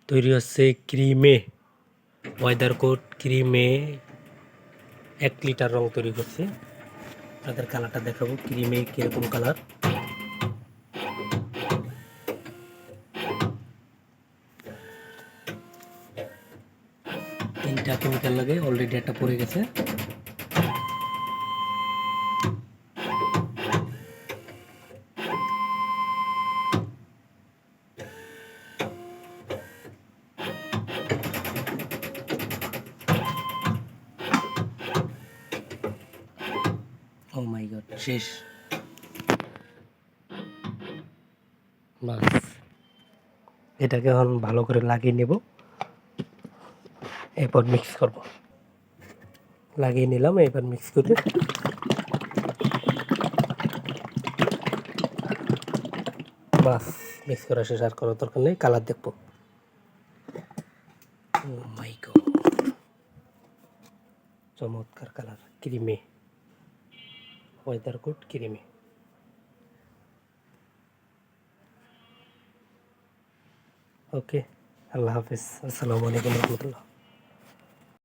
তৈরি হচ্ছে ক্রিমে, weather coat ক্রিমে 1 litre রং তৈরি করছি। আপনাদের কালারটা দেখাবো, ক্রিমে কিরকম কালার। তিনটা কেমিক্যাল লাগে, অলরেডি একটা পড়ে গেছে। ও মাই গড, শেষ। বাস, এটাকে এখন ভালো করে লাগিয়ে নেব, এরপর মিক্স করব। লাগিয়ে নিলাম, এবার মিক্স করে বাস, মিক্স করা শেষ। আর করার দরকার নেই, কালার দেখবো। ও মাই গড, চমৎকার কালার, ক্রিমে, ওয়েদার কোট ক্রিমে। ওকে, আল্লাহ হাফিজ, আসসালামু আলাইকুম রহমতুল্লাহ।